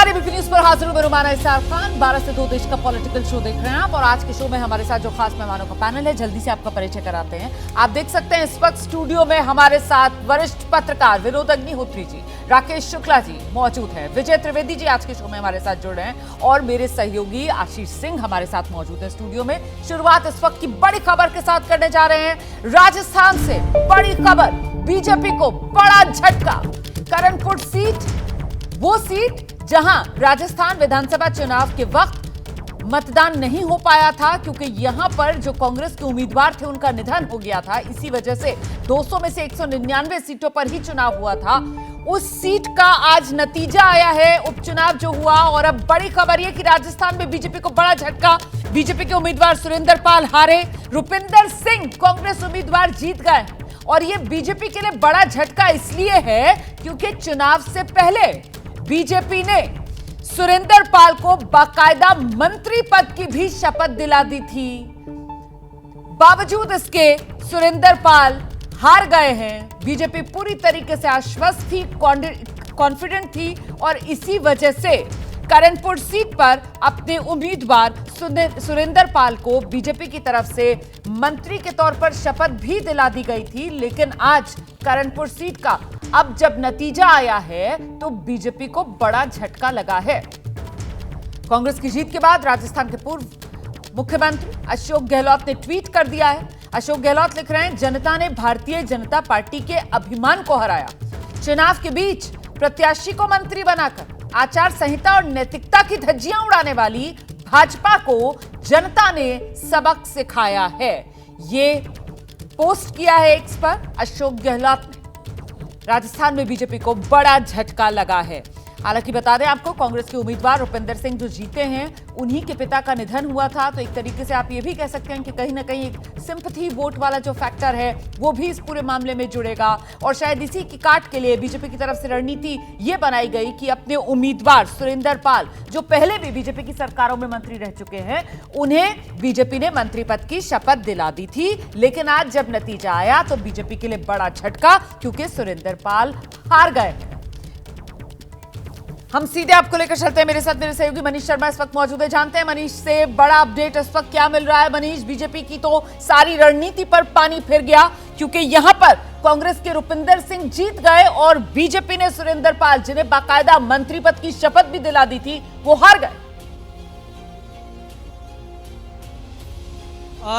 नमस्कार, ABP news पर हाजिर हूं मैं रुमाना इसार खान। 12 से 2 देश का पॉलिटिकल शो देख रहे हैं आप और आज के शो में हमारे साथ जो खास मेहमानों का पैनल है, जल्दी से आपका परिचय कराते हैं। आप देख सकते हैं इस वक्त स्टूडियो में हमारे साथ वरिष्ठ पत्रकार विनोद अग्निहोत्री जी, राकेश शुक्ला जी मौजूद हैं, विजय त्रिवेदी जी आज के शो में हमारे साथ जुड़ रहे हैं और मेरे सहयोगी आशीष सिंह हमारे साथ मौजूद है स्टूडियो में। शुरुआत इस वक्त की बड़ी खबर के साथ करने जा रहे हैं। राजस्थान से बड़ी खबर, बीजेपी को बड़ा झटका। करणपुर सीट, वो सीट जहां राजस्थान विधानसभा चुनाव के वक्त मतदान नहीं हो पाया था क्योंकि यहां पर जो कांग्रेस के उम्मीदवार थे उनका निधन हो गया था। इसी वजह से 200 में से 199 सीटों पर ही चुनाव हुआ था। उस सीट का आज नतीजा आया है, उपचुनाव जो हुआ। और अब बड़ी खबर यह कि राजस्थान में बीजेपी को बड़ा झटका। बीजेपी के उम्मीदवार सुरेंद्र पाल हारे, रुपिंदर सिंह कांग्रेस उम्मीदवार जीत गए। और यह बीजेपी के लिए बड़ा झटका इसलिए है क्योंकि चुनाव से पहले बीजेपी ने सुरेंद्र पाल को बाकायदा मंत्री पद की भी शपथ दिला दी थी। बावजूद इसके सुरेंद्र पाल हार गए हैं। बीजेपी पूरी तरीके से आश्वस्त थी, कॉन्फिडेंट थी और इसी वजह से करणपुर सीट पर अपने उम्मीदवार सुरेंद्र पाल को बीजेपी की तरफ से मंत्री के तौर पर शपथ भी दिला दी गई थी। लेकिन आज करणपुर सीट का अब जब नतीजा आया है तो बीजेपी को बड़ा झटका लगा है। कांग्रेस की जीत के बाद राजस्थान के पूर्व मुख्यमंत्री अशोक गहलोत ने ट्वीट कर दिया है। अशोक गहलोत लिख रहे हैं, जनता ने भारतीय जनता पार्टी के अभिमान को हराया। चुनाव के बीच प्रत्याशी को मंत्री बनाकर आचार संहिता और नैतिकता की धज्जियां उड़ाने वाली भाजपा को जनता ने सबक सिखाया है। ये पोस्ट किया है एक्स पर अशोक गहलोत ने। राजस्थान में बीजेपी को बड़ा झटका लगा है। हालांकि बता दें आपको, कांग्रेस के उम्मीदवार रुपिंदर सिंह जो जीते हैं उन्हीं के पिता का निधन हुआ था। तो एक तरीके से आप ये भी कह सकते हैं कि कहीं ना कहीं एक सिंपैथी वोट वाला जो फैक्टर है वो भी इस पूरे मामले में जुड़ेगा। और शायद इसी की काट के लिए बीजेपी की तरफ से रणनीति ये बनाई गई कि अपने उम्मीदवार सुरेंद्र पाल, जो पहले भी बीजेपी की सरकारों में मंत्री रह चुके हैं, उन्हें बीजेपी ने मंत्री पद की शपथ दिला दी थी। लेकिन आज जब नतीजा आया तो बीजेपी के लिए बड़ा झटका क्योंकि सुरेंद्र पाल हार गए। हम सीधे आपको लेकर चलते हैं, मेरे साथ मेरे सहयोगी मनीष शर्मा इस वक्त मौजूद है। जानते हैं मनीष से बड़ा अपडेट इस वक्त क्या मिल रहा है। मनीष, बीजेपी की तो सारी रणनीति पर पानी फिर गया क्योंकि यहां पर कांग्रेस के रुपिंदर सिंह जीत गए और बीजेपी ने सुरेंद्र पाल, जिन्हें बाकायदा मंत्री पद की शपथ भी दिला दी थी, वो हार गए।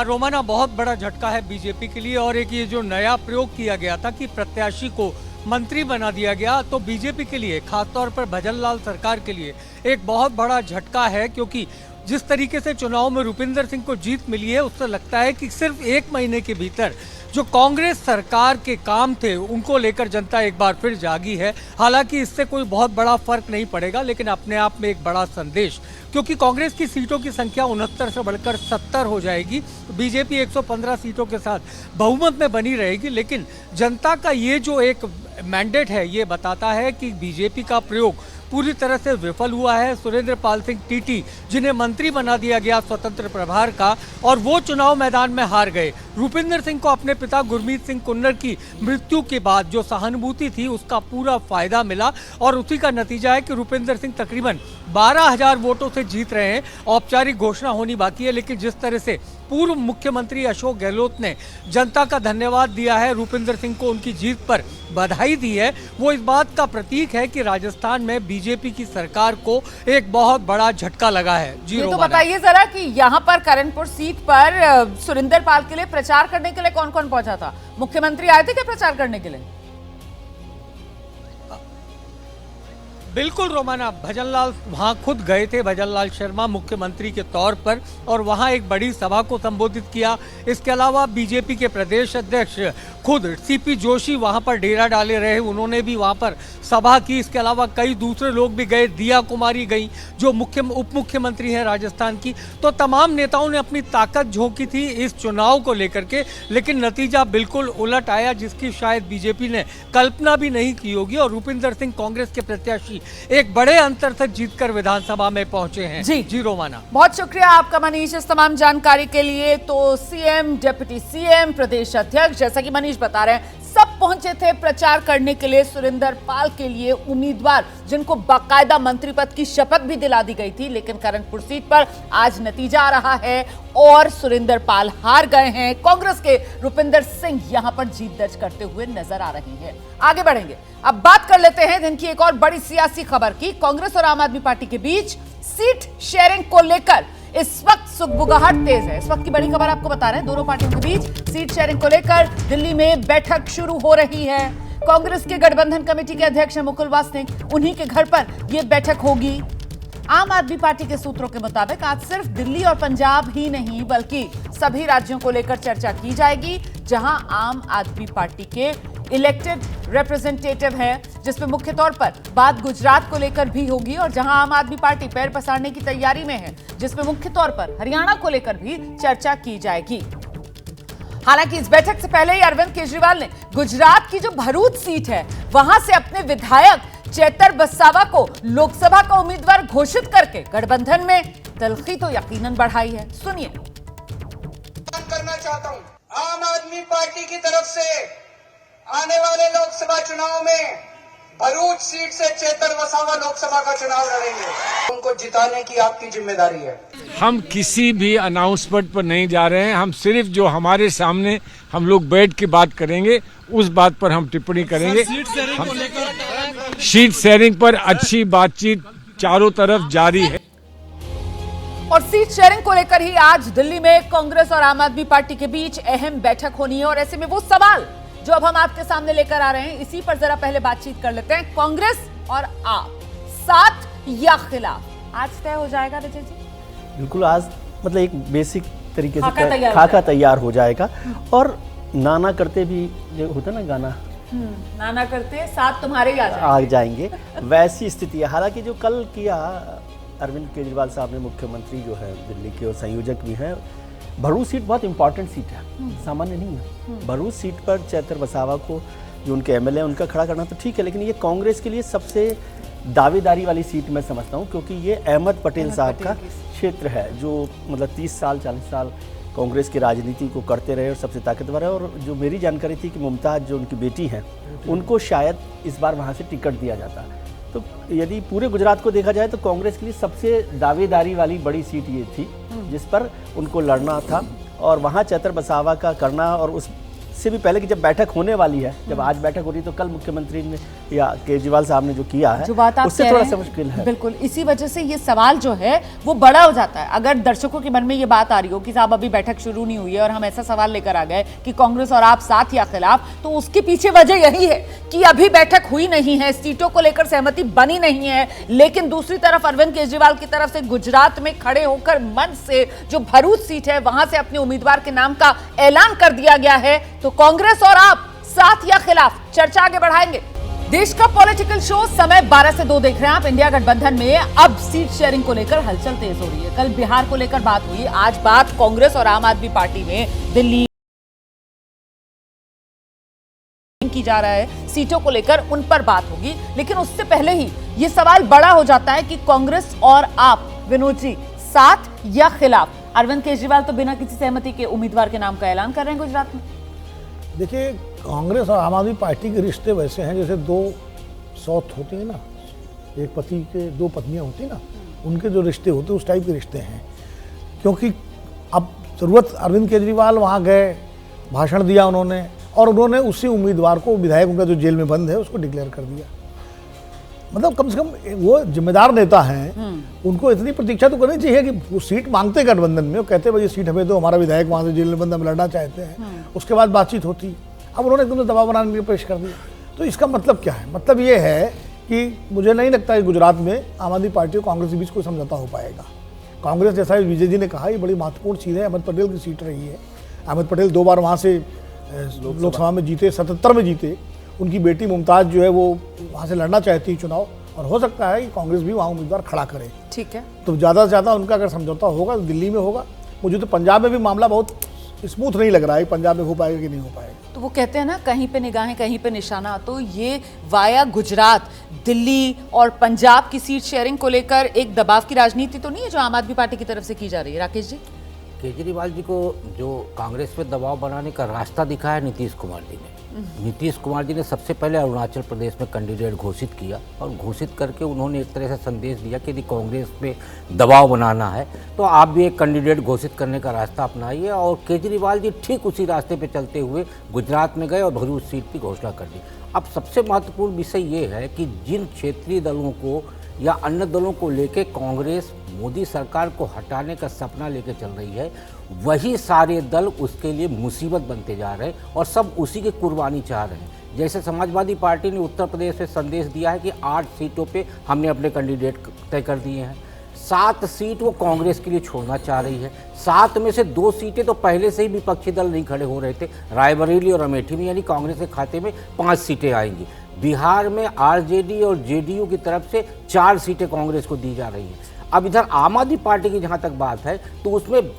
रोमाना, बहुत बड़ा झटका है बीजेपी के लिए। और एक ये जो नया प्रयोग किया गया था कि प्रत्याशी को मंत्री बना दिया गया, तो बीजेपी के लिए, खासतौर पर भजनलाल सरकार के लिए एक बहुत बड़ा झटका है। क्योंकि जिस तरीके से चुनाव में रुपिंदर सिंह को जीत मिली है, उससे लगता है कि सिर्फ 1 महीने के भीतर जो कांग्रेस सरकार के काम थे उनको लेकर जनता एक बार फिर जागी है। हालांकि इससे कोई बहुत बड़ा फर्क नहीं पड़ेगा, लेकिन अपने आप में एक बड़ा संदेश, क्योंकि कांग्रेस की सीटों की संख्या 69 से बढ़कर 70 हो जाएगी। बीजेपी 115 सीटों के साथ बहुमत में बनी रहेगी। लेकिन जनता का ये जो एक मैंडेट है, ये बताता है कि बीजेपी का प्रयोग पूरी तरह से विफल हुआ है। सुरेंद्र पाल सिंह टीटी, जिन्हें मंत्री बना दिया गया स्वतंत्र प्रभार का, और वो चुनाव मैदान में हार गए। रुपिंदर सिंह को अपने पिता गुरमीत सिंह कुन्नर की मृत्यु के बाद जो सहानुभूति थी उसका पूरा फायदा मिला और उसी का नतीजा है कि रुपिंदर सिंह तकरीबन 12,000 वोटों से जीत रहे हैं। औपचारिक घोषणा होनी बाकी है, लेकिन जिस तरह से पूर्व मुख्यमंत्री अशोक गहलोत ने जनता का धन्यवाद दिया है, रुपिंदर सिंह को उनकी जीत पर बधाई दी है, वो इस बात का प्रतीक है कि राजस्थान में बीजेपी की सरकार को एक बहुत बड़ा झटका लगा है। जी, ये तो बताइए जरा कि यहाँ पर करणपुर सीट पर सुरेंद्र पाल के लिए प्रचार करने के लिए कौन कौन पहुंचा था? मुख्यमंत्री आए थे क्या प्रचार करने के लिए? बिल्कुल रोमाना, भजनलाल वहाँ खुद गए थे, भजनलाल शर्मा मुख्यमंत्री के तौर पर, और वहाँ एक बड़ी सभा को संबोधित किया। इसके अलावा बीजेपी के प्रदेश अध्यक्ष खुद सीपी जोशी वहाँ पर डेरा डाले रहे, उन्होंने भी वहाँ पर सभा की। इसके अलावा कई दूसरे लोग भी गए, दिया कुमारी गई जो उप मुख्यमंत्री हैं राजस्थान की। तो तमाम नेताओं ने अपनी ताकत झोंकी थी इस चुनाव को लेकर के, लेकिन नतीजा बिल्कुल उलट आया जिसकी शायद बीजेपी ने कल्पना भी नहीं की होगी। और रुपिंदर सिंह कांग्रेस के प्रत्याशी एक बड़े अंतर तक जीतकर विधानसभा में पहुंचे हैं। जी रोमाना, बहुत शुक्रिया आपका मनीष इस तमाम जानकारी के लिए। तो सीएम, डिप्टी सीएम, प्रदेश अध्यक्ष, जैसा कि मनीष बता रहे हैं, सब पहुंचे थे प्रचार करने के लिए सुरेंद्र पाल के लिए उम्मीदवार, जिनको बाकायदा मंत्री पद की शपथ भी दिला दी गई थी। लेकिन करणपुर सीट पर आज नतीजा आ रहा है और सुरेंद्र पाल हार गए हैं। कांग्रेस के रुपिंदर सिंह यहां पर जीत दर्ज करते हुए नजर आ रही है। आगे बढ़ेंगे, अब बात कर लेते हैं दिन की एक और बड़ी सियासी खबर की। कांग्रेस और आम आदमी पार्टी के बीच सीट शेयरिंग को लेकर इस वक्त सुगबुगाहट तेज है। इस वक्त की बड़ी खबर आपको बता रहे हैं, दोनों पार्टियों के बीच सीट शेयरिंग को लेकर दिल्ली में बैठक शुरू हो रही है। कांग्रेस के गठबंधन कमेटी के अध्यक्ष मुकुल वासनिक, उन्हीं के घर पर यह बैठक होगी। आम आदमी पार्टी के सूत्रों के मुताबिक आज सिर्फ दिल्ली और पंजाब ही नहीं बल्कि सभी राज्यों को लेकर चर्चा की जाएगी, जहां आम आदमी पार्टी के इलेक्टेड रिप्रेजेंटेटिव हैं, जिसमें मुख्य तौर पर बात गुजरात को लेकर भी होगी, और जहां आम आदमी पार्टी पैर पसारने की तैयारी में है, जिसमें मुख्य तौर पर हरियाणा को लेकर भी चर्चा की जाएगी। हालांकि इस बैठक से पहले ही अरविंद केजरीवाल ने गुजरात की जो भरूच सीट है, वहां से अपने विधायक चेतर बसावा को लोकसभा का उम्मीदवार घोषित करके गठबंधन में तल्खी तो यकीनन बढ़ाई है। सुनिए। करना चाहता हूं, आम आदमी पार्टी की तरफ से आने वाले लोकसभा चुनाव में भरूच सीट से चेतर वसावा लोकसभा का चुनाव लड़ेंगे। उनको जिताने की आपकी जिम्मेदारी है। हम किसी भी अनाउंसमेंट पर नहीं जा रहे हैं। हम सिर्फ जो हमारे सामने हम लोग बैठ के बात करेंगे, उस बात पर हम टिप्पणी करेंगे। सीट शेयरिंग पर अच्छी बातचीत चारों तरफ जारी है। और सीट शेयरिंग को लेकर ही आज दिल्ली में कांग्रेस और आम आदमी पार्टी के बीच अहम बैठक होनी है। और ऐसे में वो सवाल जो अब हम आपके सामने लेकर आ रहे हैं, इसी पर जरा पहले बातचीत कर लेते हैं। कांग्रेस और आप साथ या खिलाफ, आज तय हो जाएगा विजय जी? बिल्कुल, आज मतलब एक बेसिक तरीके से खाका तैयार हो जाएगा। और नाना करते भी जो होता ना गाना, नाना करते साथ तुम्हारे आ जाएंगे, वैसी स्थिति है। हालांकि जो कल किया अरविंद केजरीवाल साहब ने, मुख्यमंत्री जो है दिल्ली के और संयोजक भी हैं, भरूच सीट बहुत इंपॉर्टेंट सीट है, सामान्य नहीं है। भरूच सीट पर चेतर वसावा को, जो उनके एमएलए, उनका खड़ा करना तो ठीक है, लेकिन ये कांग्रेस के लिए सबसे दावेदारी वाली सीट मैं समझता हूँ, क्योंकि ये अहमद पटेल साहब का क्षेत्र है, जो मतलब 30 साल 40 साल कांग्रेस की राजनीति को करते रहे और सबसे ताकतवर है। और जो मेरी जानकारी थी कि मुमताज़ जो उनकी बेटी हैं, उनको शायद इस बार वहाँ से टिकट दिया जाता। तो यदि पूरे गुजरात को देखा जाए तो कांग्रेस के लिए सबसे दावेदारी वाली बड़ी सीट ये थी, जिस पर उनको लड़ना था। और वहाँ चेतर बसावा का करना, और उससे भी पहले कि जब बैठक होने वाली है, जब आज बैठक हो रही, तो कल मुख्यमंत्री ने या केजरीवाल साहब ने जो किया है, जो बात आप उससे थोड़ा सा मुश्किल है। बिल्कुल, इसी वजह से ये सवाल जो है वो बड़ा हो जाता है। अगर दर्शकों के मन में ये बात आ रही हो कि साहब अभी बैठक शुरू नहीं हुई है और हम ऐसा सवाल लेकर आ गए कि कांग्रेस और आप साथ या खिलाफ, तो उसके पीछे वजह यही है कि अभी बैठक हुई नहीं है, सीटों को लेकर सहमति बनी नहीं है। लेकिन दूसरी तरफ अरविंद केजरीवाल की तरफ से गुजरात में खड़े होकर मंच से जो भरूच सीट है, वहां से अपने उम्मीदवार के नाम का ऐलान कर दिया गया है। तो कांग्रेस और आप साथ या खिलाफ, चर्चा आगे बढ़ाएंगे। देश का पॉलिटिकल शो समय 12 से 2 देख रहे हैं आप। इंडिया गठबंधन में अब सीट शेयरिंग को लेकर हलचल तेज हो रही है। कल बिहार को लेकर बात हुई, आज बात कांग्रेस और आम आदमी पार्टी में दिल्ली की जा रहा है, सीटों को लेकर उन पर बात होगी। लेकिन उससे पहले ही यह सवाल बड़ा हो जाता है कि कांग्रेस और आप, विनोद जी, साथ या खिलाफ? अरविंद केजरीवाल तो बिना किसी सहमति के उम्मीदवार के नाम का ऐलान कर रहे हैं गुजरात में। देखिए, कांग्रेस और आम आदमी पार्टी के रिश्ते वैसे हैं जैसे दो सौत होती है ना, एक पति के 2 पत्नियां होती ना, उनके जो रिश्ते होते हैं उस टाइप के रिश्ते हैं। क्योंकि अब ज़रूरत, अरविंद केजरीवाल वहाँ गए, भाषण दिया उन्होंने, और उन्होंने उसी उम्मीदवार को, विधायक उनका जो जेल में बंद है, उसको डिक्लेयर कर दिया। मतलब कम से कम वो जिम्मेदार नेता हैं, उनको इतनी प्रतीक्षा तो करनी चाहिए कि वो सीट मांगते गठबंधन में, वो कहते भाई ये सीट हमें दो, हमारा विधायक वहाँ से जेल में बंद, हम लड़ना चाहते हैं, उसके बाद बातचीत होती। अब उन्होंने एकदम से दबाव बनाने के लिए पेश कर दिया। तो इसका मतलब क्या है? मतलब ये है कि मुझे नहीं लगता कि गुजरात में आम आदमी पार्टी और कांग्रेस के बीच कोई समझौता हो पाएगा। कांग्रेस, जैसा विजय जी ने कहा, ये बड़ी महत्वपूर्ण चीज़ है। अहमद पटेल की सीट रही है, अहमद पटेल 2 बार वहाँ से लोकसभा में जीते, 77 में जीते। उनकी बेटी मुमताज़ जो है वो वहाँ से लड़ना चाहती है चुनाव, और हो सकता है कि कांग्रेस भी वहाँ उम्मीदवार खड़ा करे। ठीक है, तो ज़्यादा से ज़्यादा उनका अगर समझौता होगा तो दिल्ली में होगा। मुझे तो पंजाब में भी मामला बहुत स्मूथ नहीं लग रहा है, पंजाब में हो पाएगा कि नहीं हो पाएगा। तो वो कहते हैं ना, कहीं पे निगाहें कहीं पे निशाना। तो ये वाया गुजरात, दिल्ली और पंजाब की सीट शेयरिंग को लेकर एक दबाव की राजनीति तो नहीं है जो आम आदमी पार्टी की तरफ से की जा रही है? राकेश जी, केजरीवाल जी को जो कांग्रेस पे दबाव बनाने का रास्ता दिखाया नीतीश कुमार जी ने, नीतीश कुमार जी ने सबसे पहले अरुणाचल प्रदेश में कैंडिडेट घोषित किया और घोषित करके उन्होंने एक तरह से संदेश दिया कि यदि कांग्रेस पे दबाव बनाना है तो आप भी एक कैंडिडेट घोषित करने का रास्ता अपनाइए। और केजरीवाल जी ठीक उसी रास्ते पे चलते हुए गुजरात में गए और भरूच सीट की घोषणा कर दी। अब सबसे महत्वपूर्ण विषय ये है कि जिन क्षेत्रीय दलों को या अन्य दलों को लेके कांग्रेस मोदी सरकार को हटाने का सपना लेके चल रही है, वही सारे दल उसके लिए मुसीबत बनते जा रहे हैं और सब उसी की कुर्बानी चाह रहे हैं। जैसे समाजवादी पार्टी ने उत्तर प्रदेश में संदेश दिया है कि 8 सीटों पे हमने अपने कैंडिडेट तय कर दिए हैं, 7 सीट वो कांग्रेस के लिए छोड़ना चाह रही है। 7 में से 2 सीटें तो पहले से ही विपक्षी दल नहीं खड़े हो रहे थे, रायबरेली और अमेठी में, यानी कांग्रेस के खाते में 5 सीटें आएंगी। बिहार में आरजेडी और जेडीयू की तरफ से 4 सीटें कांग्रेस को दी जा रही हैं। अब इधर आम आदमी पार्टी की जहां तक बात है तो उसमें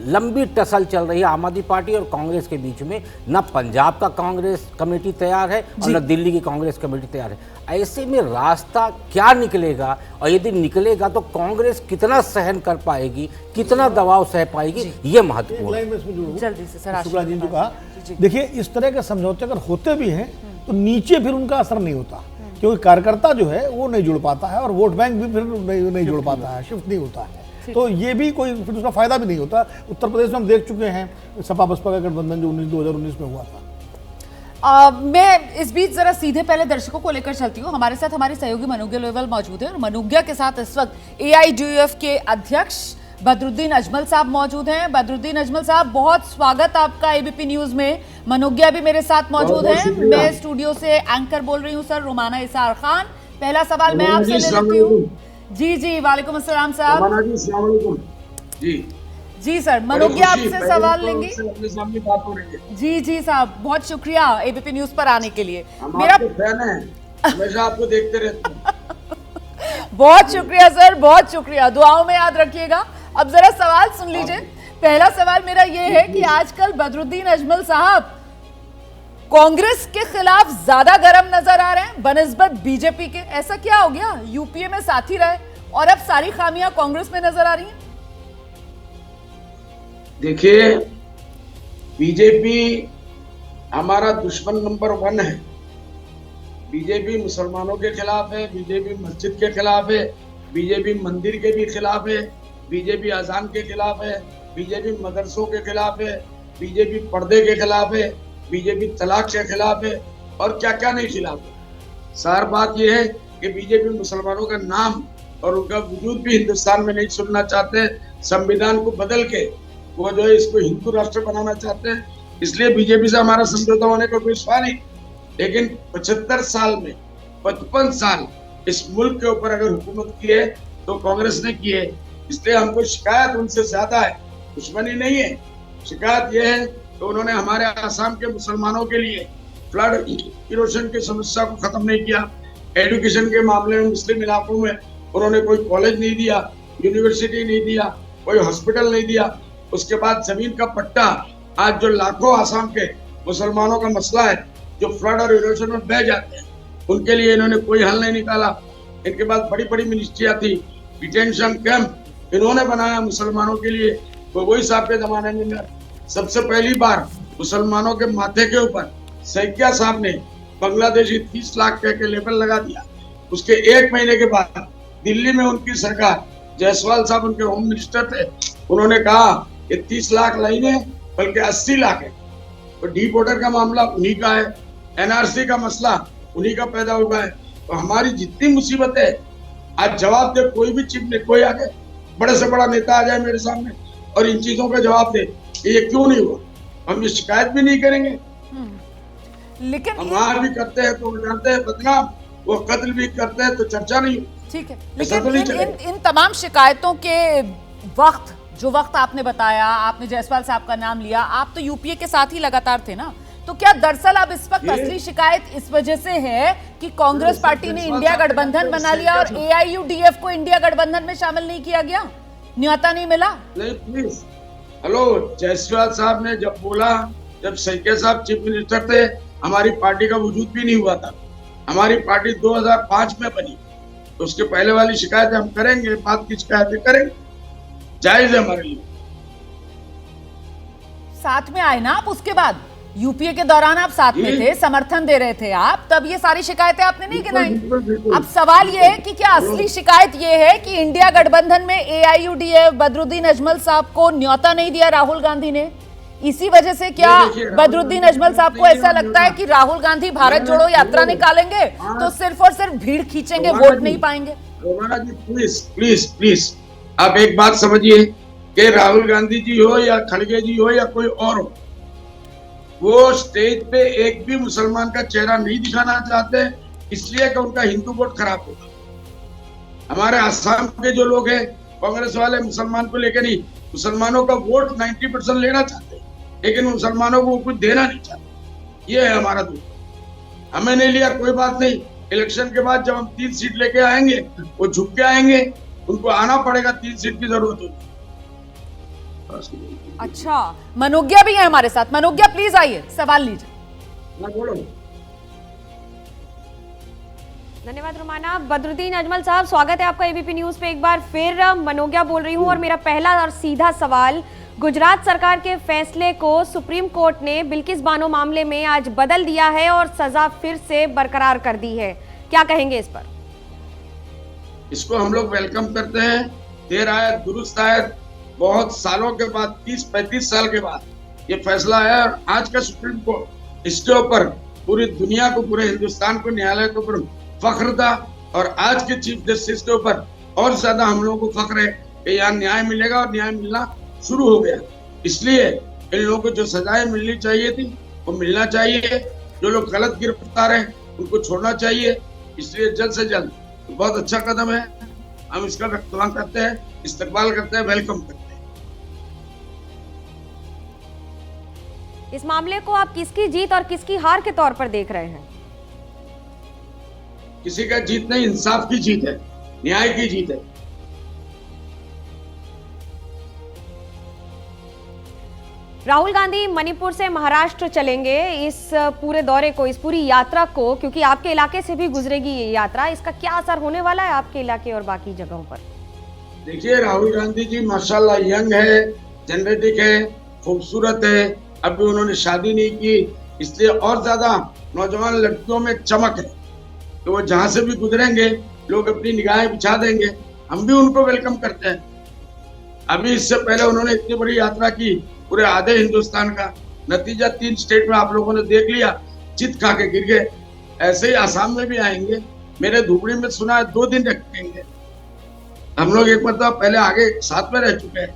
लंबी टसल चल रही है आम आदमी पार्टी और कांग्रेस के बीच में। न पंजाब का कांग्रेस कमेटी तैयार है और न दिल्ली की कांग्रेस कमेटी तैयार है। ऐसे में रास्ता क्या निकलेगा और यदि निकलेगा तो कांग्रेस कितना सहन कर पाएगी, कितना दबाव सह पाएगी, ये महत्वपूर्ण है। जल्दी से सर शुक्ला जी ने जो कहा, देखिए इस तरह के समझौते अगर होते भी हैं तो नीचे फिर उनका असर नहीं होता, क्योंकि कार्यकर्ता जो है वो नहीं जुड़ पाता है और वोट बैंक भी फिर नहीं जुड़ पाता है, शिफ्ट नहीं होता है। तो ये भी कोई फिर उसका फायदा भी नहीं होता। उत्तर प्रदेश में हम देख चुके हैं सपा बसपा का गठबंधन जो 2019 में हुआ था। मैं इस बीच जरा सीधे पहले दर्शकों को लेकर चलती हूँ। हमारे साथ हमारे सहयोगी मनोज्ञ लोहेवाल मौजूद है और मनोज्ञ के साथ इस वक्त AIDUF के अध्यक्ष बदरुद्दीन अजमल साहब मौजूद हैं। बदरुद्दीन अजमल साहब, बहुत स्वागत आपका ABP न्यूज में। मनोज्ञ भी मेरे साथ मौजूद हैं। मैं स्टूडियो से एंकर बोल रही हूँ सर, रुमाना इसार खान। पहला सवाल मैं आपसे ले लेती हूँ। जी वालेकुम अस्सलाम साहब। जी सर, मनोज्ञ आपसे सवाल लेंगे। जी साहब, बहुत शुक्रिया ABP न्यूज पर आने के लिए। मेरा फैन है, हमेशा आपको देखते रहते हैं। बहुत शुक्रिया सर, बहुत शुक्रिया, दुआओं में याद रखिएगा। अब जरा सवाल सुन लीजिए। पहला सवाल मेरा ये है कि आजकल बदरुद्दीन अजमल साहब कांग्रेस के खिलाफ ज्यादा गर्म नजर आ रहे हैं बनिस्बत बीजेपी के। ऐसा क्या हो गया? यूपीए में साथी रहे और अब सारी खामियां कांग्रेस में नजर आ रही हैं। देखिए, बीजेपी हमारा दुश्मन नंबर 1 है। बीजेपी मुसलमानों के खिलाफ है, बीजेपी मस्जिद के खिलाफ है, बीजेपी मंदिर के भी खिलाफ है, बीजेपी अजान के खिलाफ है, बीजेपी मदरसों के खिलाफ है, बीजेपी पर्दे के खिलाफ है, बीजेपी तलाक के खिलाफ है और क्या क्या नहीं खिलाफ है। सार बात यह है कि बीजेपी मुसलमानों का नाम और उनका वजूद भी हिंदुस्तान में नहीं सुनना चाहते। संविधान को बदल के वो जो है इसको हिंदू राष्ट्र बनाना चाहते हैं, इसलिए बीजेपी से हमारा समझौता होने का कोई सवाल नहीं। लेकिन 75 साल में 55 साल इस मुल्क के ऊपर अगर हुकूमत की है तो कांग्रेस ने की है, इसलिए हमको शिकायत उनसे ज्यादा है, दुश्मनी नहीं है। शिकायत यह है कि उन्होंने हमारे आसाम के मुसलमानों के लिए फ्लड इरोशन की समस्या को खत्म नहीं किया। एजुकेशन के मामले में मुस्लिम इलाकों में उन्होंने कोई कॉलेज नहीं दिया, यूनिवर्सिटी नहीं दिया, कोई हॉस्पिटल नहीं दिया। उसके बाद जमीन का पट्टा, आज जो लाखों आसाम के मुसलमानों का मसला है जो फ्लड और इरोशन में बह जाते हैं, उनके लिए इन्होंने कोई हल नहीं निकाला। इनके बाद बड़ी बड़ी मिनिस्ट्रियां थी, डिटेंशन कैंप इन्होंने बनाया मुसलमानों के लिए। तो वही साहब के जमाने में सबसे पहली बार मुसलमानों के माथे के ऊपर सैकिया साहब ने बांग्लादेशी 30 लाख के लेबल लगा दिया। उसके 1 महीने के बाद दिल्ली में उनकी सरकार, जायसवाल साहब उनके होम मिनिस्टर थे, उन्होंने कहा कि 30 लाख नहीं है बल्कि 80 लाख है। तो डी बॉर्डर का मामला उन्हीं का है, NRC का मसला उन्हीं का पैदा हुआ है। तो हमारी जितनी मुसीबतें, आज जवाब दे कोई भी चीफ ने, कोई आगे बड़े से बड़ा नेता आ जाए मेरे सामने और इन चीजों का जवाब दे, ये क्यों नहीं हुआ, हम ये शिकायत भी नहीं करेंगे। लेकिन हम वहां भी करते हैं तो जानते हैं बदनाम, वो कत्ल भी करते हैं तो चर्चा नहीं। ठीक है, लेकिन इन तमाम शिकायतों के वक्त, जो वक्त आपने बताया, आपने जायसवाल साहब का नाम लिया, आप तो यूपीए के साथ ही लगातार थे ना, तो क्या दरअसल अब इस वक्त असली शिकायत इस वजह से है कि कांग्रेस पार्टी ने इंडिया गठबंधन बना लिया और AIUDF को इंडिया गठबंधन में शामिल नहीं किया गया, न्योता नहीं मिला? नहीं प्लीज, हेलो, जायसवाल साहब ने जब बोला, जब सैकिया साहब चीफ मिनिस्टर थे, हमारी पार्टी का वजूद भी नहीं हुआ था। हमारी पार्टी 2005 में बनी, तो उसके पहले वाली शिकायतें हम करेंगे, बाद की शिकायतें करेंगे, जायज है हमारे लिए। साथ में आए ना आप उसके बाद? यूपीए के दौरान आप साथ में जी। थे, समर्थन दे रहे थे आप, तब ये सारी शिकायतें आपने नहीं गिनाई। बिल्कुल। अब सवाल ये है कि क्या असली शिकायत ये है कि इंडिया गठबंधन में एआईयूडीएफ बदरुद्दीन अजमल साहब को न्योता नहीं दिया राहुल गांधी ने? इसी वजह से क्या ये देखिए, राहुल बदरुद्दीन गांधी अजमल साहब को नहीं ऐसा दिया लगता है कि राहुल गांधी भारत जोड़ो यात्रा निकालेंगे तो सिर्फ और सिर्फ भीड़ खींचेंगे, रोमाना वोट जी, नहीं पाएंगे? रोमाना जी प्लीज प्लीज प्लीज, आप एक बात समझिए कि राहुल गांधी जी हो या खड़गे जी हो या कोई और हो, वो स्टेज पे एक भी मुसलमान का चेहरा नहीं दिखाना चाहते, इसलिए कि उनका हिंदू वोट खराब होगा। हमारे आसाम के जो लोग हैं कांग्रेस वाले मुसलमान को लेकर नहीं, मुसलमानों का वोट 90% लेना चाहते हैं, लेकिन मुसलमानों को कुछ देना नहीं चाहते। ये है हमारा दुख। हमें नहीं लिया कोई बात नहीं, इलेक्शन के बाद जब हम 3 सीट लेके आएंगे वो झुक के आएंगे, उनको आना पड़ेगा, 3 सीट की जरूरत होगी। अच्छा, मनोज्ञा भी है हमारे साथ। मनोज्ञा प्लीज आइए, सवाल लीजिए। बोलो। धन्यवाद रुमाना। बदरुद्दीन अजमल साहब, स्वागत है आपका एबीपी न्यूज पे एक बार फिर। मनोज्ञा बोल रही हूँ और मेरा पहला और सीधा सवाल, गुजरात सरकार के फैसले को सुप्रीम कोर्ट ने बिल्किस बानो मामले में आज बदल दिया है और सजा फिर से बरकरार कर दी है, क्या कहेंगे इस पर? इसको हम लोग वेलकम करते हैं। देर आए दुरुस्त आए, बहुत सालों के बाद, 30-35 साल के बाद ये फैसला आया और आज का सुप्रीम कोर्ट इसके ऊपर पूरी दुनिया को, पूरे हिंदुस्तान को, न्यायालय के ऊपर फख्र था और आज के चीफ जस्टिस के ऊपर और ज्यादा हम लोगों को फख्र है कि यहाँ न्याय मिलेगा और न्याय मिलना शुरू हो गया। इसलिए इन लोगों को जो सजाएं मिलनी चाहिए थी वो मिलना चाहिए, जो लोग गलत गिरफ्तार हैं उनको छोड़ना चाहिए। इसलिए जल्द से जल्द बहुत अच्छा कदम है, हम इसका रक्तदान करते हैं, इस्तकबाल करते हैं, वेलकम करते हैं। इस मामले को आप किसकी जीत और किसकी हार के तौर पर देख रहे हैं? किसी का जीत नहीं, इंसाफ की जीत है, न्याय की जीत है। राहुल गांधी मणिपुर से महाराष्ट्र चलेंगे, इस पूरे दौरे को, इस पूरी यात्रा को, क्योंकि आपके इलाके से भी गुजरेगी ये यात्रा, इसका क्या असर होने वाला है आपके इलाके और बाकी जगहों पर? देखिए, राहुल गांधी जी माशाल्लाह यंग है, जेनेटिक है, खूबसूरत है, अभी उन्होंने शादी नहीं की, इसलिए और ज्यादा नौजवान लड़कियों में चमक है। तो वो जहां से भी गुजरेंगे लोग अपनी निगाहें बिछा देंगे, हम भी उनको वेलकम करते हैं। अभी इससे पहले उन्होंने इतनी बड़ी यात्रा की पूरे आधे हिंदुस्तान का, नतीजा 3 स्टेट में आप लोगों ने देख लिया, चित खा के गिर गए। ऐसे ही आसाम में भी आएंगे, मेरे धुबड़ी में सुना है 2 दिन रखेंगे। हम लोग एक मतलब पहले आगे साथ में रह चुके हैं,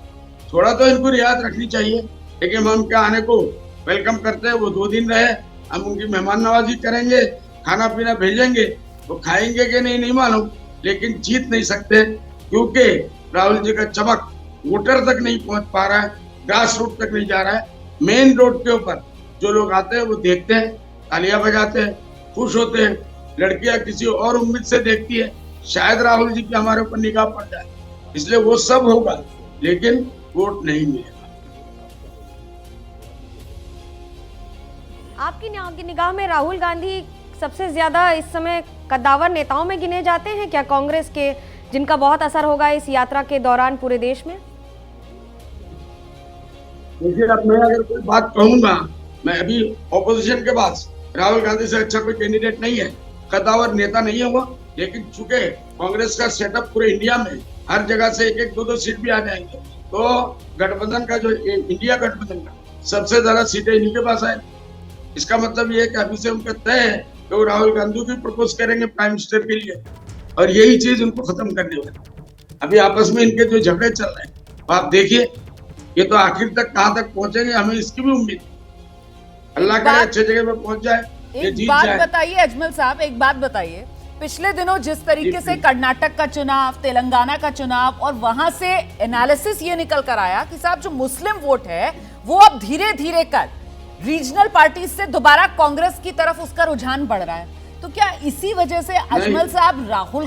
थोड़ा तो इनको रियायत रखनी चाहिए, लेकिन हम उनके आने को वेलकम करते हैं। वो 2 दिन रहे, हम उनकी मेहमान नवाजी करेंगे, खाना पीना भेजेंगे, वो खाएंगे कि नहीं मालूम, लेकिन जीत नहीं सकते क्योंकि राहुल जी का चमक वोटर तक नहीं पहुंच पा रहा है, ग्रास रूट तक नहीं जा रहा है। मेन रोड के ऊपर जो लोग आते हैं वो देखते हैं, तालियां बजाते हैं, खुश होते हैं। लड़कियां किसी और उम्मीद से देखती है शायद राहुल जी की हमारे ऊपर निगाह पड़ जाए, इसलिए वो सब होगा, लेकिन वोट नहीं मिलेगा। आपकी निगाह में राहुल गांधी सबसे ज्यादा इस समय कद्दावर नेताओं में गिने जाते हैं क्या कांग्रेस के, जिनका बहुत असर होगा इस यात्रा के दौरान पूरे देश में? देखिए, अब मैं अगर कोई बात कहूंगा, मैं अभी ऑपोजिशन के पास राहुल गांधी से अच्छा कोई कैंडिडेट नहीं है, कद्दावर नेता नहीं है वो, लेकिन चूंकि कांग्रेस का सेटअप पूरे इंडिया में हर जगह से 1-2 सीट भी आ जाएंगे, तो गठबंधन का जो इंडिया गठबंधन का सबसे ज्यादा सीटें इन्हीं के पास आए। इसका मतलब ये है कि अभी से उनका तय है कि वो राहुल गांधी भी प्रपोज करेंगे प्राइम मिनिस्टर के लिए, और यही चीज उनको खत्म करनी होगी। अभी आपस में इनके जो झगड़े चल रहे हैं, आप देखिए, ये तो आखिर तक कहां तक पहुंचेंगे, हमें इसकी भी उम्मीद। अल्लाह करे अच्छे जगह पे पहुंच जाए, ये जीत जाए। एक बात बताइए अजमल साहब, एक बात बताइए, पिछले दिनों जिस तरीके से कर्नाटक का चुनाव, तेलंगाना का चुनाव, और वहां से एनालिसिस ये निकल कर आया कि साहब जो मुस्लिम वोट है वो अब धीरे धीरे कर रीजनल पार्टी से दोबारा कांग्रेस की तरफ उसका रुझान बढ़ रहा है, तो क्या इसी वजह से अजमल साहब राहुल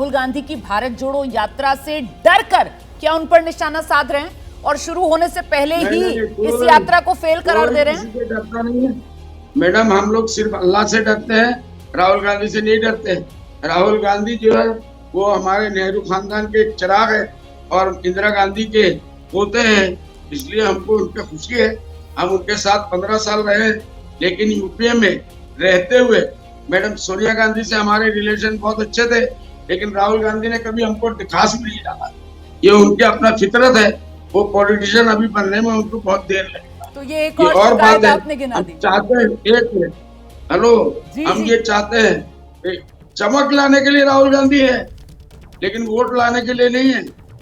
गांधी की भारत जोड़ो यात्रा से डर कर क्या उन पर निशाना साध रहे हैं और शुरू होने से पहले ही इस यात्रा को फेल करार दे रहे हैं? डरता नहीं है मैडम, हम लोग सिर्फ अल्लाह से डरते हैं, राहुल गांधी से नहीं डरते। राहुल गांधी जो है वो हमारे नेहरू खानदान के एक चिराग है और इंदिरा गांधी के पोते हैं, इसलिए हमको उन पर खुशी है हम उनके साथ 15 साल रहे, लेकिन यूपीए में रहते हुए मैडम सोनिया गांधी से हमारे रिलेशन बहुत अच्छे थे, लेकिन राहुल गांधी ने कभी हमको खास नहीं डाला। ये उनके अपना फितरत है, वो पॉलिटिशियन अभी बनने में उनको बहुत देर लगेगा। तो ये एक और बात है, आपने गिना दी। चाहते हैं एक मिनट, हेलो, हम ये चाहते हैं चमक लाने के लिए राहुल गांधी है, लेकिन वोट लाने के लिए नहीं है।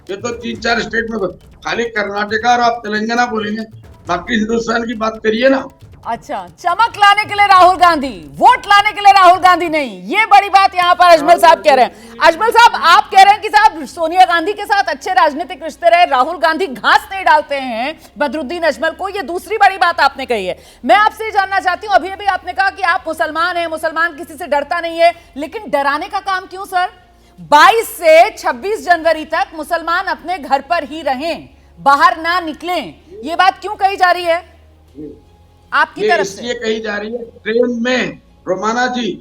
ये तो 3-4 स्टेट में खाली कर्नाटका और आप तेलंगाना बोलेंगे, बाकी हिंदुस्तान की बात करिए ना। अच्छा, चमक लाने के लिए राहुल गांधी, वोट लाने के लिए राहुल गांधी नहीं, ये बड़ी बात यहाँ पर अजमल साहब कह रहे हैं। अजमल साहब, आप कह रहे हैं कि साहब सोनिया गांधी के साथ अच्छे राजनीतिक रिश्ते रहे, राहुल गांधी घास नहीं डालते हैं बदरुद्दीन अजमल को, ये दूसरी बड़ी बात आपने कही है। मैं आपसे ये जानना चाहती हूँ, अभी अभी आपने कहा कि आप मुसलमान हैं, मुसलमान किसी से डरता नहीं है, लेकिन डराने का काम क्यों सर? 22 से 26 जनवरी तक मुसलमान अपने घर पर ही रहें, बाहर ना निकलें, ये बात क्यों कही जा रही है आपकी तरफ से? इसलिए कही जा रही है, ट्रेन में रोमाना जी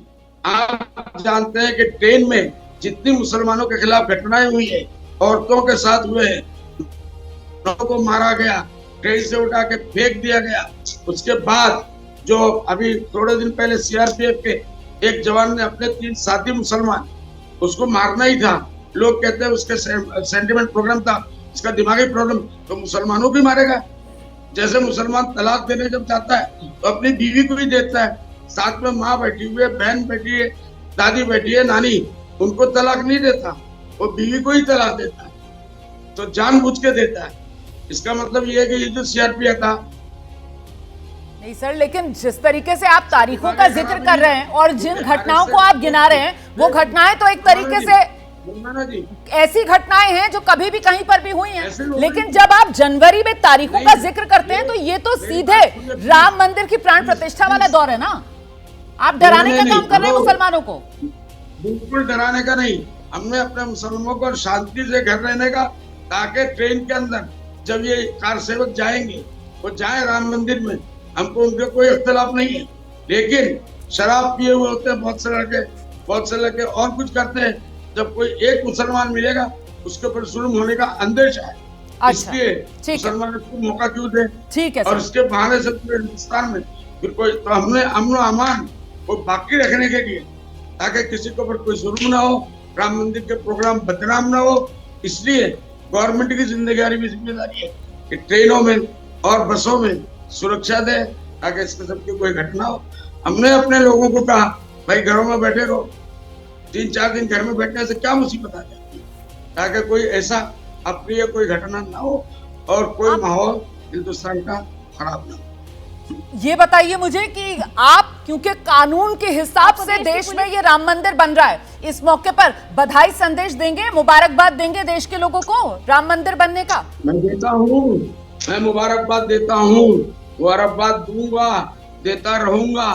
आप जानते हैं कि ट्रेन में जितनी मुसलमानों के खिलाफ घटनाएं हुई है, औरतों के साथ हुए हैं, लोगों को मारा गया, ट्रेन से उठा के फेंक दिया गया। उसके बाद जो अभी थोड़े दिन पहले सीआरपीएफ के एक जवान ने अपने 3 साथी मुसलमान, उसको मारना ही था, लोग कहते हैं उसके सेंटिमेंट प्रोग्राम था, इसका दिमागी प्रॉब्लम, तो मुसलमानों भी मारेगा। जैसे मुसलमान तलाक देने जब जाता है तो अपनी बीवी को ही देता है, साथ में माँ बैठी हुई है, बहन बैठी है, दादी बैठी है, नानी, उनको तलाक नहीं देता, वो बीवी को ही तलाक देता है, तो जानबूझ के देता है। इसका मतलब ये है कि ये जो सीआरपीएफ था। नहीं सर, लेकिन जिस तरीके से आप तारीखों का जिक्र कर रहे हैं और जिन घटनाओं को आप गिना रहे हैं, वो घटनाएं तो एक तरीके से ऐसी घटनाएं हैं जो कभी भी कहीं पर भी हुई हैं, लेकिन जब आप जनवरी में तारीखों का जिक्र करते हैं तो ये तो सीधे राम मंदिर की प्राण प्रतिष्ठा वाला दौर है ना। आप डराने का काम कर रहे हैं मुसलमानों को। बिल्कुल डराने का नहीं, हमने अपने मुसलमानों को शांति से घर रहने का, ताकि ट्रेन के अंदर जब ये कार सेवक जाएंगे वो जाए राम मंदिर में, हमको उनके कोई इख्तिलाफ नहीं है, लेकिन शराब पिए हुए होते हैं बहुत से लड़के और कुछ करते हैं। जब कोई एक मुसलमान मिलेगा उसके ऊपर जुल्म होने का अंदेशा है। अच्छा, इसलिए मुसलमान को मौका क्यों दे? ठीक है। और इसके बहाने से पूरे हिंदुस्तान में फिर कोई, तो हमने अमन अमान को बाकी रखने के लिए, ताकि किसी के ऊपर कोई जुल्म ना हो, राम मंदिर के प्रोग्राम बदनाम ना हो, इसलिए गवर्नमेंट की जिम्मेदारी भी जिम्मेदारी है कि ट्रेनों में और बसों में सुरक्षा दे, ताकि इसके सबकी कोई घटना हो। हमने अपने लोगों को कहा, भाई घरों में बैठे रहो, 3-4 दिन घर में बैठने से क्या मुसीबत आ जाती है, ताकि कोई ऐसा अप्रिय कोई घटना ना हो और कोई माहौल हिंदुस्तान का खराब ना हो। ये बताइए मुझे कि आप, क्योंकि कानून के हिसाब से देश में ये राम मंदिर बन रहा है, इस मौके पर बधाई संदेश देंगे, मुबारकबाद देंगे देश के लोगों को राम मंदिर बनने का? मैं देता हूँ, मैं मुबारकबाद देता हूँ, मुबारकबाद दूंगा, देता रहूंगा,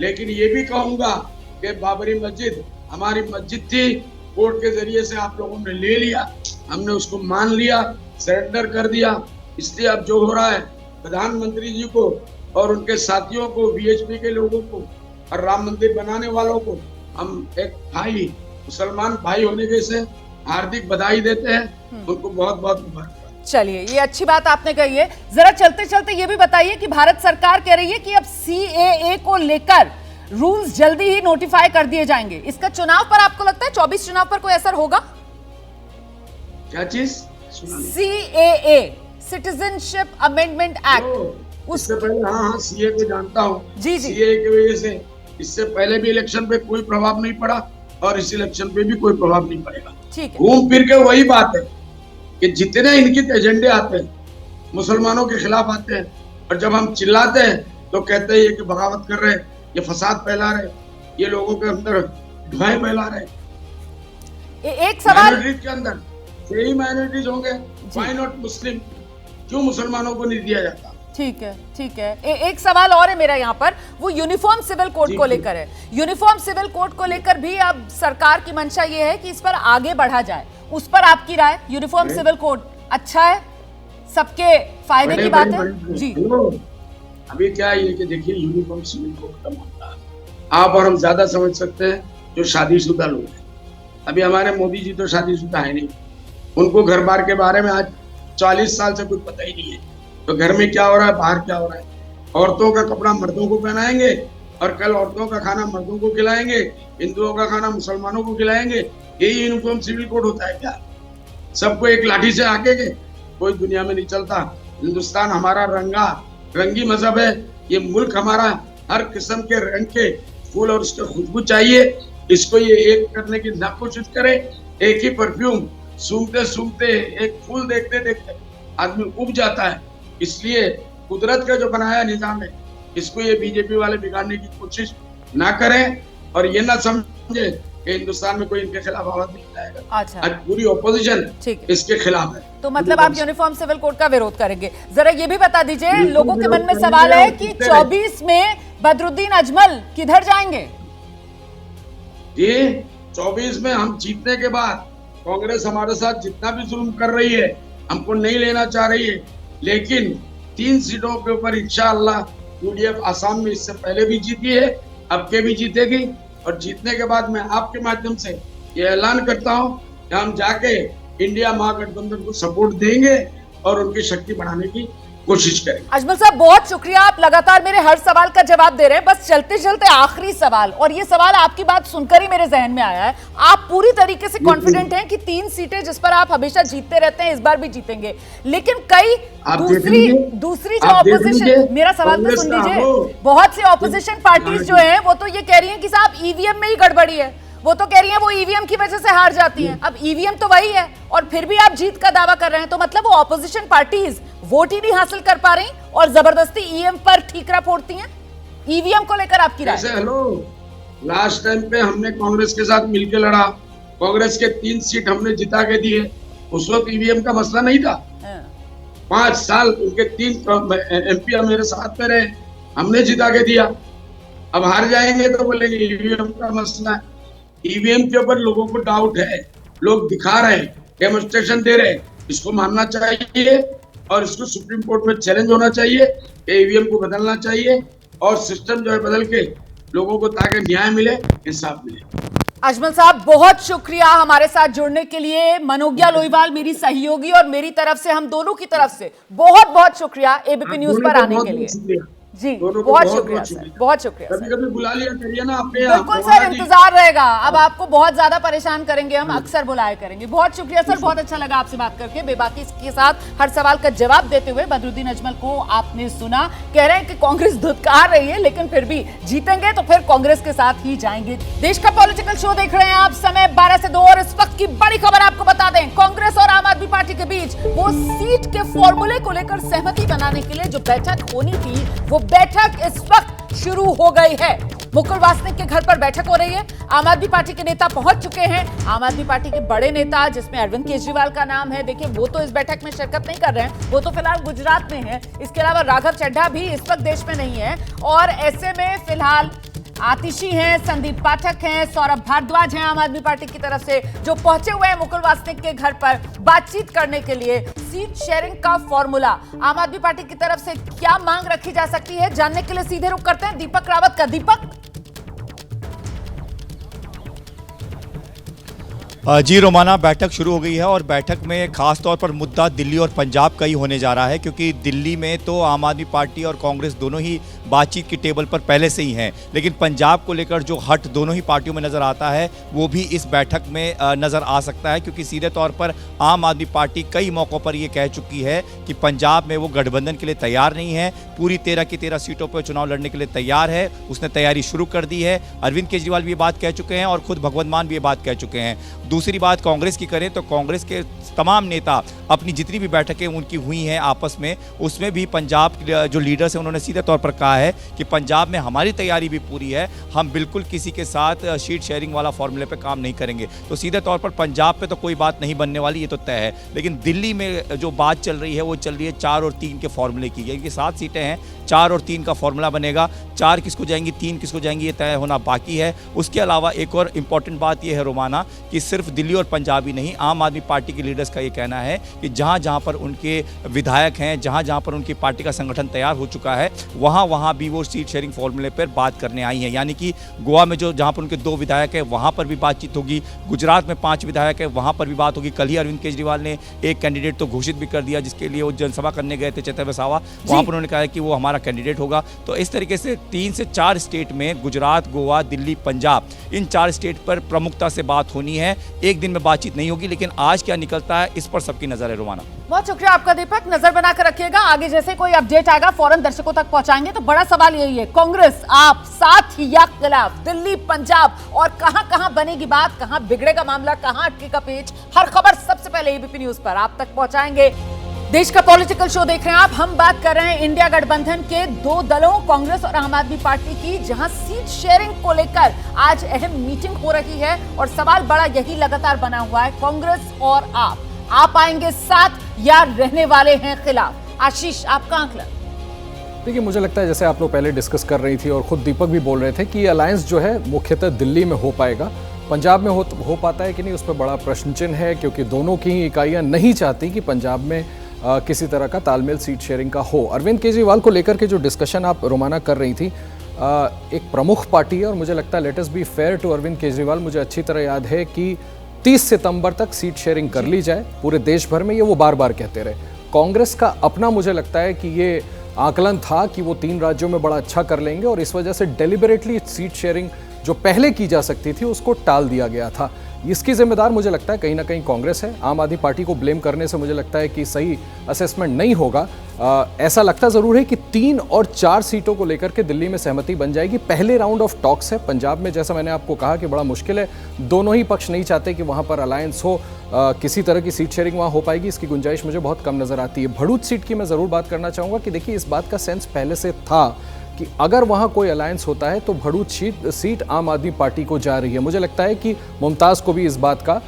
लेकिन ये भी कहूंगा कि बाबरी मस्जिद हमारी मस्जिद थी, कोर्ट के जरिए से आप लोगों ने ले लिया, हमने उसको मान लिया, सरेंडर कर दिया। इसलिए अब जो हो रहा है, प्रधानमंत्री जी को और उनके साथियों को, बीएचपी के लोगों को और राम मंदिर बनाने वालों को हम एक भाई, मुसलमान भाई होने के से हार्दिक बधाई देते हैं, उनको बहुत बहुत मुबारक। चलिए, ये अच्छी बात आपने कही है। जरा चलते चलते ये भी बताइए कि भारत सरकार कह रही है कि अब सीएए को लेकर रूल्स जल्दी ही नोटिफाई कर दिए जाएंगे, इसका चुनाव पर आपको लगता है 24 चुनाव पर कोई असर होगा? क्या चीज? CAA, citizenship amendment act. उससे पहले हाँ, सीए को जानता हूँ जी। सीए की वजह से इससे पहले भी इलेक्शन पे कोई प्रभाव नहीं पड़ा और इस इलेक्शन पे भी कोई प्रभाव नहीं पड़ेगा। ठीक है। घूम फिर के वही बात है कि जितने इनके एजेंडे आते हैं मुसलमानों के खिलाफ आते हैं, और जब हम चिल्लाते हैं तो कहते हैं ये कि बगावत कर रहे हैं, ये फसाद फैला रहे, ये लोगों के अंदर धुआं फैला रहे। एक सवाल के अंदर यही माइनॉरिटीज होंगे, व्हाई नॉट मुस्लिम, क्यों मुसलमानों को नहीं दिया जाता? ठीक है, ठीक है। एक सवाल और है मेरा यहाँ पर, वो यूनिफॉर्म सिविल कोड को लेकर है। यूनिफॉर्म सिविल कोड को लेकर भी अब सरकार की मंशा ये है कि इस पर आगे बढ़ा जाए, उस पर आपकी राय? यूनिफॉर्म सिविल कोड अच्छा है, सबके फायदे की बात है जी। अभी क्या है कि देखिए, यूनिफॉर्म सिविल कोड का मामला आप और हम ज्यादा समझ सकते हैं जो शादीशुदा लोग हैं। अभी हमारे मोदी जी तो शादीशुदा है नहीं, उनको घर बार के बारे में आज 40 साल से कुछ पता ही नहीं है, तो घर में क्या हो रहा है, बाहर क्या हो रहा है, औरतों का कपड़ा मर्दों को पहनाएंगे और कल औरतों का खाना मर्दों को खिलाएंगे, हिंदुओं का खाना मुसलमानों को खिलाएंगे। यही यूनिफॉर्म सिविल कोड होता है क्या? सबको एक लाठी से आके के कोई दुनिया में नहीं चलता। हिंदुस्तान हमारा रंगी मजहब है। ये मुल्क हमारा हर किस्म के रंग के फूल और उसके खुशबू चाहिए। इसको ये एक करने की ना कोशिश करे। एक ही परफ्यूम सूंघते सूंघते, एक फूल देखते देखते आदमी उब जाता है। इसलिए कुदरत का जो बनाया निजाम है, इसको ये बीजेपी वाले बिगाड़ने की कोशिश ना करें और ये ना समझे कि हिंदुस्तान में कोई इनके खिलाफ आवाज नहीं उठाएगा। अच्छा, आज पूरी ऑपोजिशन इसके खिलाफ है। तो मतलब आप यूनिफॉर्म सिविल कोड का विरोध करेंगे। जरा ये भी बता दीजिए, लोगों के मन में सवाल है कि 24 में बदरुद्दीन अजमल किधर जाएंगे? जी, 24 में हम जीतने के बाद कांग्रेस हमारे साथ जितना भी जुल्म कर रही है, हमको नहीं लेना चाह रही है, लेकिन 3 सीटों के ऊपर इंशाअल्लाह यूडीएफ आसाम में इससे पहले भी जीती है, अब के भी जीतेगी। और जीतने के बाद मैं आपके माध्यम से ये ऐलान करता हूं कि हम जाके इंडिया महागठबंधन को सपोर्ट देंगे और उनकी शक्ति बढ़ाने की कोशिश करेंगे। अजमल साहब, बहुत शुक्रिया, आप लगातार मेरे हर सवाल का जवाब दे रहे हैं। बस चलते चलते आखिरी सवाल, और ये सवाल आपकी बात सुनकर ही मेरे जहन में आया है। आप पूरी तरीके से कॉन्फिडेंट हैं कि 3 सीटें जिस पर आप हमेशा जीतते रहते हैं, इस बार भी जीतेंगे, लेकिन कई दूसरी जो ऑपोजिशन, मेरा सवाल तो सुन लीजिए, बहुत सी ऑपोजिशन पार्टीज जो है वो तो ये कह रही है कि साहब ईवीएम में ही गड़बड़ी है। वो तो कह रही है वो ईवीएम की वजह से हार जाती हैं। अब ईवीएम तो वही है और फिर भी आप जीत का दावा कर रहे हैं, तो मतलब वो ऑपोजिशन पार्टीज वोट ही नहीं हासिल कर पा रही और जबरदस्ती ईवीएम पर ठीकरा फोड़ती हैं। ईवीएम को लेकर आपकी राय? हेलो, लास्ट टाइम पे हमने कांग्रेस के साथ मिलकर लड़ा, कांग्रेस के 3 सीट हमने जिता के दिए। उस वक्त ईवीएम का मसला नहीं था। 5 साल उनके 3 एमपी मेरे साथ में रहे, हमने जिता के दिया। अब हार जाएंगे तो बोलेंगे ईवीएम का मसला है। ईवीएम के ऊपर लोगों को डाउट है, लोग दिखा रहे हैं, डेमोन्स्ट्रेशन दे रहे हैं, इसको मानना चाहिए और इसको सुप्रीम कोर्ट में चैलेंज होना चाहिए। ईवीएम को बदलना चाहिए और सिस्टम जो है बदल के लोगों को, ताकि न्याय मिले, इंसाफ मिले। अजमल साहब, बहुत शुक्रिया हमारे साथ जुड़ने के लिए। मनोज्ञा लोईवाल मेरी सहयोगी और मेरी तरफ से, हम दोनों की तरफ से बहुत बहुत शुक्रिया एबीपी न्यूज पर आने के लिए। जी, बहुत शुक्रिया सर, बहुत शुक्रिया। कभी बुला लिया करिए ना आपने। बिल्कुल सर, इंतजार रहेगा। अब आपको बहुत ज्यादा परेशान करेंगे हम, अक्सर बुलाया करेंगे। बहुत शुक्रिया सर, बहुत अच्छा लगा आपसे बात करके। बेबाकी के साथ हर सवाल का जवाब देते हुए बदरुद्दीन अजमल को आपने सुना, कह रहे हैं कि कांग्रेस धुतकार रही है, लेकिन फिर भी जीतेंगे तो फिर कांग्रेस के साथ ही जाएंगे। देश का पॉलिटिकल शो देख रहे हैं आप, समय 12 से 2 और इस वक्त की बड़ी खबर आपको बता दें, कांग्रेस और आम आदमी पार्टी के बीच वो सीट के फॉर्मूले को लेकर सहमति बनाने के लिए जो बैठक होनी थी, वो बैठक इस वक्त शुरू हो गई है। मुकुल वासनिक के घर पर बैठक हो रही है। आम आदमी पार्टी के नेता पहुंच चुके हैं। आम आदमी पार्टी के बड़े नेता, जिसमें अरविंद केजरीवाल का नाम है, देखिए वो तो इस बैठक में शिरकत नहीं कर रहे हैं, वो तो फिलहाल गुजरात में है। इसके अलावा राघव चड्ढा भी इस वक्त देश में नहीं है और ऐसे में फिलहाल आतिशी हैं, संदीप पाठक हैं, सौरभ भारद्वाज हैं आम आदमी पार्टी की तरफ से, जो पहुंचे हुए हैं मुकुल वासनिक के घर पर बातचीत करने के लिए। सीट शेयरिंग का फॉर्मूला आम आदमी पार्टी की तरफ से क्या मांग रखी जा सकती है, जानने के लिए सीधे रुख करते हैं दीपक रावत का। दीपक जी रोमाना, बैठक शुरू हो गई है और बैठक में खास तौर पर मुद्दा दिल्ली और पंजाब का ही होने जा रहा है, क्योंकि दिल्ली में तो आम आदमी पार्टी और कांग्रेस दोनों ही बातचीत की टेबल पर पहले से ही हैं, लेकिन पंजाब को लेकर जो हट दोनों ही पार्टियों में नज़र आता है वो भी इस बैठक में नज़र आ सकता है, क्योंकि सीधे तौर पर आम आदमी पार्टी कई मौक़ों पर ये कह चुकी है कि पंजाब में वो गठबंधन के लिए तैयार नहीं है, पूरी 13 की 13 सीटों पर चुनाव लड़ने के लिए तैयार है, उसने तैयारी शुरू कर दी है। अरविंद केजरीवाल भी ये बात कह चुके हैं और खुद भगवंत मान भी ये बात कह चुके हैं। दूसरी बात कांग्रेस की करें तो कांग्रेस के तमाम नेता अपनी जितनी भी बैठकें उनकी हुई हैं आपस में, उसमें भी पंजाब जो लीडर्स हैं उन्होंने सीधे तौर पर कहा है कि पंजाब में हमारी तैयारी भी पूरी है, हम बिल्कुल किसी के साथ सीट शेयरिंग वाला फॉर्मूले पे काम नहीं करेंगे। तो सीधे तौर पर पंजाब पे तो कोई बात नहीं बनने वाली, ये तो तय है। लेकिन दिल्ली में जो बात चल रही है वो चल रही है 4 और 3 के फॉर्मूले की, क्योंकि 7 सीटें हैं, 4 और 3 का फॉर्मूला बनेगा। 4 किसको जाएंगी, 3 किसको जाएंगी, ये तय होना बाकी है। उसके अलावा एक और इम्पॉर्टेंट बात यह है रोमाना कि सिर्फ सिर्फ दिल्ली और पंजाब ही नहीं, आम आदमी पार्टी के लीडर्स का ये कहना है कि जहाँ जहाँ पर उनके विधायक हैं, जहाँ जहाँ पर उनकी पार्टी का संगठन तैयार हो चुका है, वहाँ भी वो सीट शेयरिंग फॉर्मूले पर बात करने आई हैं। यानी कि गोवा में जहाँ पर उनके 2 विधायक हैं वहाँ पर भी बातचीत होगी, गुजरात में 5 विधायक हैं वहाँ पर भी बात होगी। कल ही अरविंद केजरीवाल ने एक कैंडिडेट तो घोषित भी कर दिया जिसके लिए वो जनसभा करने गए थे, चेतर वसावा, वहाँ पर उन्होंने कहा है कि वो हमारा कैंडिडेट होगा। तो इस तरीके से 3 से 4 स्टेट में, गुजरात, गोवा, दिल्ली, पंजाब, इन 4 स्टेट पर प्रमुखता से बात होनी है। एक दिन में बातचीत नहीं होगी, लेकिन आज क्या निकलता है इस पर सबकी नजर है। रोमाना, बहुत शुक्रिया आपका दीपक, नजर बनाकर रखिएगा, आगे जैसे कोई अपडेट आएगा फौरन दर्शकों तक पहुंचाएंगे। तो बड़ा सवाल यही है, कांग्रेस आप साथ या खिलाफ, दिल्ली, पंजाब, और कहां बनेगी बात, कहां बिगड़ेगा मामला, कहां अटकेगा पेच, हर खबर सबसे पहले एबीपी न्यूज पर आप तक पहुंचाएंगे। देश का पॉलिटिकल शो देख रहे हैं आप, हम बात कर रहे हैं इंडिया गठबंधन के 2 दलों कांग्रेस और आम आदमी पार्टी की, जहां सीट शेयरिंग को लेकर आज अहम मीटिंग हो रही है और सवाल बड़ा यही लगातार बना हुआ है, कांग्रेस और आप आएंगे साथ या रहने वाले हैं खिलाफ? आशीष, आपका आंकलन। देखिए, मुझे लगता है जैसे आप लोग पहले डिस्कस कर रही थी और खुद दीपक भी बोल रहे थे कि अलायंस जो है मुख्यतः दिल्ली में हो पाएगा, पंजाब में हो पाता है कि नहीं उस पर बड़ा प्रश्न चिन्ह है, क्योंकि दोनों की इकाइयां नहीं चाहती कि पंजाब में किसी तरह का तालमेल सीट शेयरिंग का हो। अरविंद केजरीवाल को लेकर के जो डिस्कशन आप रोमाना कर रही थी, एक प्रमुख पार्टी है और मुझे लगता है let us be fair to Arvind Kejriwal, मुझे अच्छी तरह याद है कि 30 सितंबर तक सीट शेयरिंग कर ली जाए पूरे देश भर में, ये वो बार बार कहते रहे। कांग्रेस का अपना मुझे लगता है कि ये आकलन था कि वो 3 राज्यों में बड़ा अच्छा कर लेंगे और इस वजह से डेलिबरेटली सीट शेयरिंग जो पहले की जा सकती थी उसको टाल दिया गया था। इसकी जिम्मेदार मुझे लगता है कहीं ना कहीं कांग्रेस है। आम आदमी पार्टी को ब्लेम करने से मुझे लगता है कि सही असेसमेंट नहीं होगा। ऐसा लगता ज़रूर है कि 3 और 4 सीटों को लेकर के दिल्ली में सहमति बन जाएगी। पहले राउंड ऑफ टॉक्स है। पंजाब में जैसा मैंने आपको कहा कि बड़ा मुश्किल है, दोनों ही पक्ष नहीं चाहते कि वहाँ पर अलायंस हो, किसी तरह की सीट शेयरिंग वहाँ हो पाएगी, इसकी गुंजाइश मुझे बहुत कम नज़र आती है। भड़ूच सीट की मैं ज़रूर बात करना चाहूँगा कि देखिए, इस बात का सेंस पहले से था कि अगर वहाँ कोई अलायंस होता है तो भड़ूच सीट आम आदमी पार्टी को जा रही है। मुझे लगता है कि मुमताज़ को भी इस बात का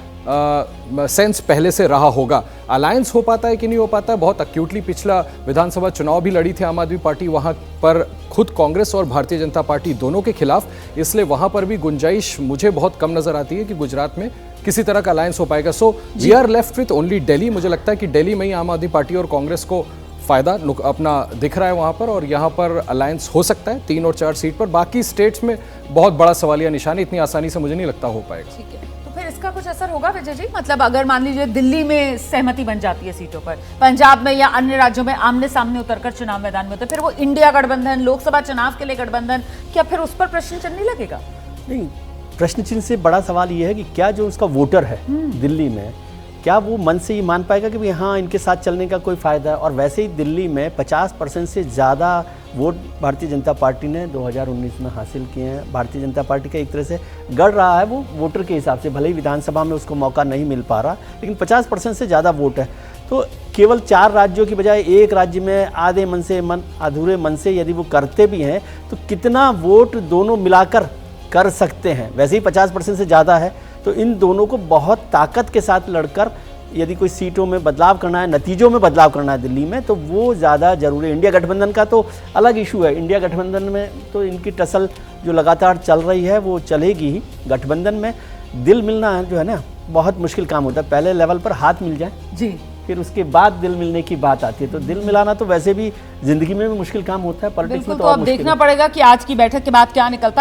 सेंस पहले से रहा होगा। अलायंस हो पाता है कि नहीं हो पाता है, बहुत अक्यूटली पिछला विधानसभा चुनाव भी लड़ी थी आम आदमी पार्टी, वहाँ पर खुद कांग्रेस और भारतीय जनता पार्टी दोनों के खिलाफ, इसलिए वहाँ पर भी गुंजाइश मुझे बहुत कम नज़र आती है कि गुजरात में किसी तरह का अलायंस हो पाएगा। So we are left with only Delhi. मुझे लगता है कि दिल्ली में ही आम आदमी पार्टी और कांग्रेस को फ़ायदा अपना दिख रहा है वहाँ पर, और यहाँ पर अलायंस हो सकता है 3 और 4 सीट पर। बाकी स्टेट्स में बहुत बड़ा सवालिया निशान, इतनी आसानी से मुझे नहीं लगता हो पाएगा। ठीक है, तो फिर इसका कुछ असर होगा विजय जी? मतलब अगर मान लीजिए दिल्ली में सहमति बन जाती है सीटों पर, पंजाब में या अन्य राज्यों में आमने सामने उतरकर चुनाव मैदान में, तो फिर वो इंडिया गठबंधन, लोकसभा चुनाव के लिए गठबंधन, क्या फिर उस पर प्रश्न चिन्ह नहीं लगेगा? नहीं, प्रश्न चिन्ह से बड़ा सवाल ये है कि क्या जो उसका वोटर है दिल्ली में, क्या वो मन से ही मान पाएगा कि भाई हाँ इनके साथ चलने का कोई फ़ायदा है। और वैसे ही दिल्ली में 50% से ज़्यादा वोट भारतीय जनता पार्टी ने 2019 में हासिल किए हैं। भारतीय जनता पार्टी का एक तरह से गढ़ रहा है वो वोटर के हिसाब से, भले ही विधानसभा में उसको मौका नहीं मिल पा रहा, लेकिन 50% से ज़्यादा वोट है। तो केवल 4 राज्यों की बजाय एक राज्य में आधे मन से अधूरे मन से यदि वो करते भी हैं तो कितना वोट दोनों मिलाकर कर सकते हैं। वैसे ही 50% से ज़्यादा है, तो इन दोनों को बहुत ताकत के साथ लड़कर यदि कोई सीटों में बदलाव करना है, नतीजों में बदलाव करना है दिल्ली में, तो वो ज़्यादा जरूरी है। इंडिया गठबंधन का तो अलग इशू है। इंडिया गठबंधन में तो इनकी टसल जो लगातार चल रही है वो चलेगी ही। गठबंधन में दिल मिलना जो है ना, बहुत मुश्किल काम होता है। पहले लेवल पर हाथ मिल जाए जी, फिर उसके बाद दिल मिलने की बात आती है। तो दिल मिलाना तो वैसे भी जिंदगी में भी मुश्किल काम होता है, पॉलिटिक्स में तो अब देखना पड़ेगा कि आज की बैठक के बाद क्या निकलता है।